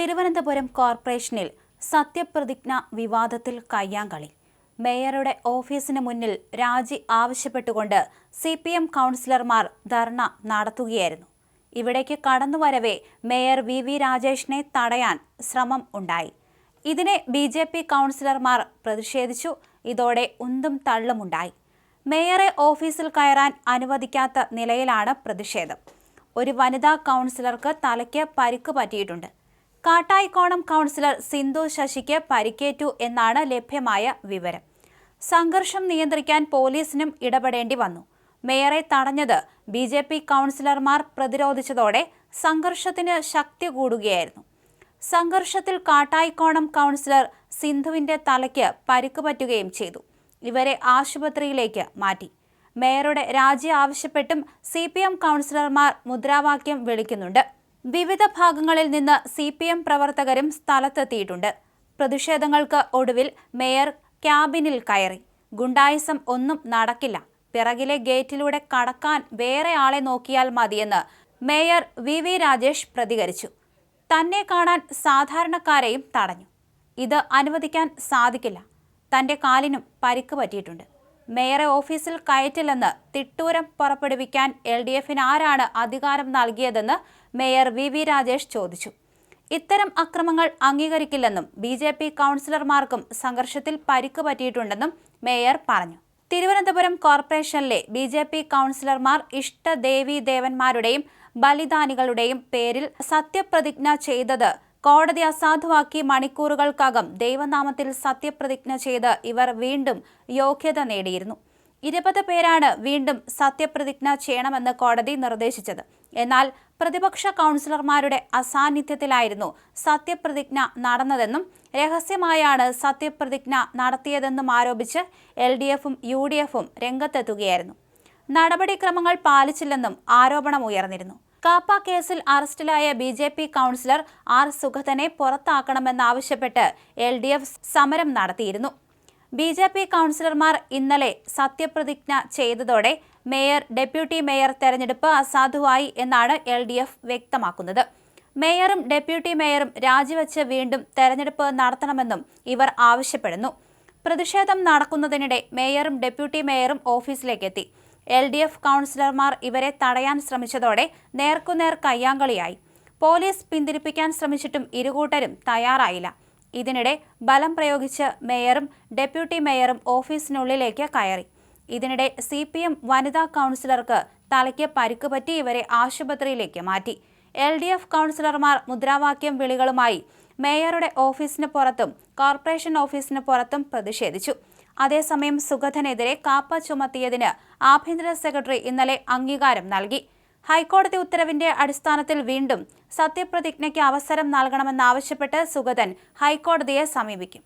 തിരുവനന്തപുരം കോർപ്പറേഷനിൽ സത്യപ്രതിജ്ഞ വിവാദത്തിൽ കയ്യാങ്കളി. മേയറുടെ ഓഫീസിന് മുന്നിൽ രാജി ആവശ്യപ്പെട്ടുകൊണ്ട് CPM കൗൺസിലർമാർ ധർണ നടത്തുകയായിരുന്നു. ഇവിടേക്ക് കടന്നുവരവെ മേയർ VV രാജേഷിനെ തടയാൻ ശ്രമം ഉണ്ടായി. ഇതിനെ BJP കൗൺസിലർമാർ പ്രതിഷേധിച്ചു. ഇതോടെ ഉന്തും തള്ളുമുണ്ടായി. മേയറെ ഓഫീസിൽ കയറാൻ അനുവദിക്കാത്ത നിലയിലാണ് പ്രതിഷേധം. ഒരു വനിതാ കൗൺസിലർക്ക് തലയ്ക്ക് പരിക്ക് പറ്റിയിട്ടുണ്ട്. കാട്ടായിക്കോണം കൗൺസിലർ സിന്ധു ശശിക്ക് പരിക്കേറ്റു എന്നാണ് ലഭ്യമായ വിവരം. സംഘർഷം നിയന്ത്രിക്കാൻ പോലീസിനും ഇടപെടേണ്ടി വന്നു. മേയറെ തടഞ്ഞത് BJP കൗൺസിലർമാർ പ്രതിരോധിച്ചതോടെ സംഘർഷത്തിന് ശക്തി കൂടുകയായിരുന്നു. സംഘർഷത്തിൽ കാട്ടായിക്കോണം കൗൺസിലർ സിന്ധുവിന്റെ തലയ്ക്ക് പരിക്ക് പറ്റുകയും ചെയ്തു. ഇവരെ ആശുപത്രിയിലേക്ക് മാറ്റി. മേയറുടെ രാജി ആവശ്യപ്പെട്ടും CPM കൗൺസിലർമാർ മുദ്രാവാക്യം വിളിക്കുന്നുണ്ട്. വിവിധ ഭാഗങ്ങളിൽ നിന്ന് CPM പ്രവർത്തകരും സ്ഥലത്തെത്തിയിട്ടുണ്ട്. പ്രതിഷേധങ്ങൾക്ക് ഒടുവിൽ മേയർ ക്യാബിനിൽ കയറി. ഗുണ്ടായിസം ഒന്നും നടക്കില്ല, പിറകിലെ ഗേറ്റിലൂടെ കടക്കാൻ വേറെ ആളെ നോക്കിയാൽ മതിയെന്ന് മേയർ VV രാജേഷ് പ്രതികരിച്ചു. തന്നെ കാണാൻ സാധാരണക്കാരെയും തടഞ്ഞു. ഇത് അനുവദിക്കാൻ സാധിക്കില്ല. തന്റെ കാലിനും പരിക്ക് പറ്റിയിട്ടുണ്ട്. മേയറെ ഓഫീസിൽ കയറ്റില്ലെന്ന് തിട്ടൂരം പുറപ്പെടുവിക്കാൻ LDFന് ആരാണ് അധികാരം നൽകിയതെന്ന് മേയർ VV രാജേഷ് ചോദിച്ചു. ഇത്തരം അക്രമങ്ങൾ അംഗീകരിക്കില്ലെന്നും BJP കൗൺസിലർമാർക്കും സംഘർഷത്തിൽ പരിക്ക് പറ്റിയിട്ടുണ്ടെന്നും മേയർ പറഞ്ഞു. തിരുവനന്തപുരം കോർപ്പറേഷനിലെ BJP കൗൺസിലർമാർ ഇഷ്ടദേവീ ദേവന്മാരുടെയും ബലിദാനികളുടെയും പേരിൽ സത്യപ്രതിജ്ഞ ചെയ്തത് കോടതി അസാധുവാക്കി മണിക്കൂറുകൾക്കകം ദൈവനാമത്തിൽ സത്യപ്രതിജ്ഞ ചെയ്ത് ഇവർ വീണ്ടും യോഗ്യത നേടിയിരുന്നു. 20 പേരാണ് വീണ്ടും സത്യപ്രതിജ്ഞ ചെയ്യണമെന്ന് കോടതി നിർദ്ദേശിച്ചത്. എന്നാൽ പ്രതിപക്ഷ കൗൺസിലർമാരുടെ അസാന്നിധ്യത്തിലായിരുന്നു സത്യപ്രതിജ്ഞ നടന്നതെന്നും രഹസ്യമായാണ് സത്യപ്രതിജ്ഞ നടത്തിയതെന്നും ആരോപിച്ച് LDFും UDFും രംഗത്തെത്തുകയായിരുന്നു. നടപടിക്രമങ്ങൾ പാലിച്ചില്ലെന്നും ആരോപണമുയർന്നിരുന്നു. കാപ്പ കേസിൽ അറസ്റ്റിലായ BJP കൗൺസിലർ R സുഗതനെ പുറത്താക്കണമെന്നാവശ്യപ്പെട്ട് LDF സമരം നടത്തിയിരുന്നു. BJP കൗൺസിലർമാർ ഇന്നലെ സത്യപ്രതിജ്ഞ ചെയ്തതോടെ മേയർ ഡെപ്യൂട്ടി മേയർ തെരഞ്ഞെടുപ്പ് അസാധുവായി എന്നാണ് LDF വ്യക്തമാക്കുന്നത്. മേയറും ഡെപ്യൂട്ടി മേയറും രാജിവെച്ച് വീണ്ടും തെരഞ്ഞെടുപ്പ് നടത്തണമെന്നും ഇവർ ആവശ്യപ്പെടുന്നു. പ്രതിഷേധം നടക്കുന്നതിനിടെ മേയറും ഡെപ്യൂട്ടി മേയറും ഓഫീസിലേക്കെത്തി. LDF കൗൺസിലർമാർ ഇവരെ തടയാൻ ശ്രമിച്ചതോടെ നേർക്കുനേർ കയ്യാങ്കളിയായി. പോലീസ് പിന്തിരിപ്പിക്കാൻ ശ്രമിച്ചിട്ടും ഇരുകൂട്ടരും തയ്യാറായില്ല. ഇതിനിടെ ബലം പ്രയോഗിച്ച് മേയറും ഡെപ്യൂട്ടി മേയറും ഓഫീസിനുള്ളിലേക്ക് കയറി. ഇതിനിടെ CPM വനിതാ കൗൺസിലർക്ക് തലയ്ക്ക് പരിക്ക് പറ്റി ഇവരെ ആശുപത്രിയിലേക്ക് മാറ്റി. LDF കൗൺസിലർമാർ മുദ്രാവാക്യം വിളികളുമായി മേയറുടെ ഓഫീസിന് പുറത്തും കോർപ്പറേഷൻ ഓഫീസിന് പുറത്തും പ്രതിഷേധിച്ചു. അതേസമയം സുഗതനെതിരെ കാപ്പ ചുമത്തിയതിന് ആഭ്യന്തര സെക്രട്ടറി ഇന്നലെ അംഗീകാരം നൽകി. ഹൈക്കോടതി ഉത്തരവിന്റെ അടിസ്ഥാനത്തിൽ വീണ്ടും സത്യപ്രതിജ്ഞയ്ക്ക് അവസരം നൽകണമെന്നാവശ്യപ്പെട്ട് സുഗതൻ ഹൈക്കോടതിയെ സമീപിക്കും.